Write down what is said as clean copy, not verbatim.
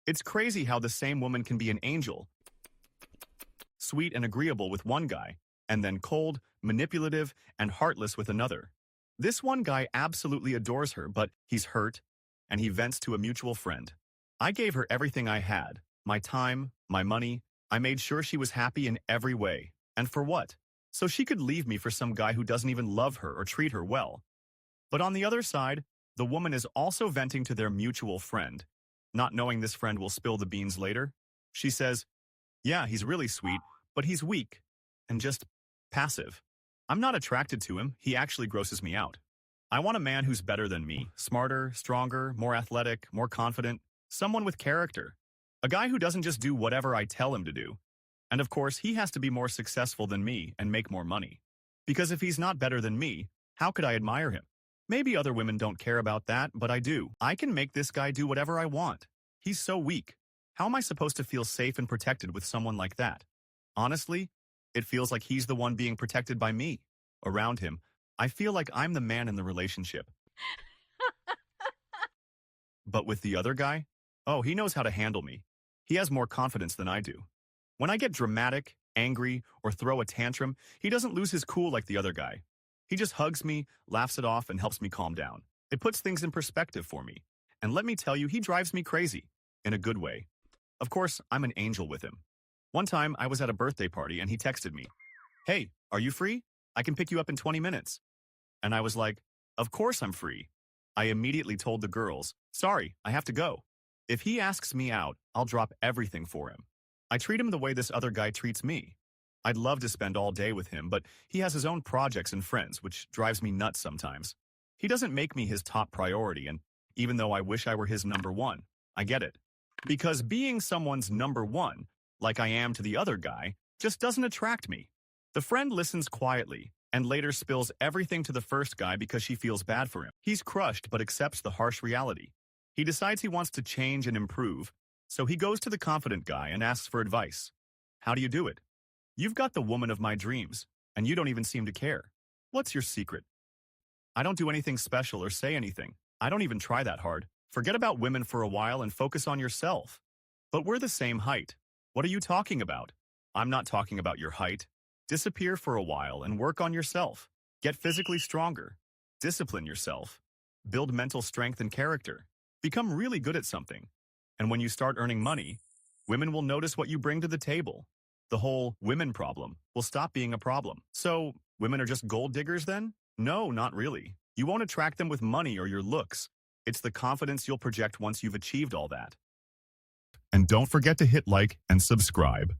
It's crazy how the same woman can be an angel, sweet and agreeable with one guy, and then cold, manipulative, and heartless with another. This one guy absolutely adores her, but he's hurt, and he vents to a mutual friend. I gave her everything I had, my time, my money. I made sure she was happy in every way. And for what? So she could leave me for some guy who doesn't even love her or treat her well. But on the other side, the woman is also venting to their mutual friend, not knowing this friend will spill the beans later. She says, yeah, he's really sweet, but he's weak and just passive. I'm not attracted to him. He actually grosses me out. I want a man who's better than me, smarter, stronger, more athletic, more confident, someone with character. A guy who doesn't just do whatever I tell him to do. And of course, he has to be more successful than me and make more money. Because if he's not better than me, how could I admire him? Maybe other women don't care about that, but I do. I can make this guy do whatever I want. He's so weak. How am I supposed to feel safe and protected with someone like that? Honestly, it feels like he's the one being protected by me. Around him, I feel like I'm the man in the relationship. But with the other guy, oh, he knows how to handle me. He has more confidence than I do. When I get dramatic, angry, or throw a tantrum, he doesn't lose his cool like the other guy. He just hugs me, laughs it off, and helps me calm down. It puts things in perspective for me. And let me tell you, he drives me crazy. In a good way. Of course, I'm an angel with him. One time, I was at a birthday party and he texted me, "Hey, are you free? I can pick you up in 20 minutes. And I was like, of course I'm free. I immediately told the girls, sorry, I have to go. If he asks me out, I'll drop everything for him. I treat him the way this other guy treats me. I'd love to spend all day with him, but he has his own projects and friends, which drives me nuts sometimes. He doesn't make me his top priority, and even though I wish I were his number one, I get it. Because being someone's number one, like I am to the other guy, just doesn't attract me. The friend listens quietly, and later spills everything to the first guy because she feels bad for him. He's crushed but accepts the harsh reality. He decides he wants to change and improve, so he goes to the confident guy and asks for advice. How do you do it? You've got the woman of my dreams, and you don't even seem to care. What's your secret? I don't do anything special or say anything. I don't even try that hard. Forget about women for a while and focus on yourself. But we're the same height. What are you talking about? I'm not talking about your height. Disappear for a while and work on yourself. Get physically stronger. Discipline yourself. Build mental strength and character. Become really good at something. And when you start earning money, women will notice what you bring to the table. The whole women problem will stop being a problem. So, women are just gold diggers then? No, not really. You won't attract them with money or your looks. It's the confidence you'll project once you've achieved all that. And don't forget to hit like and subscribe.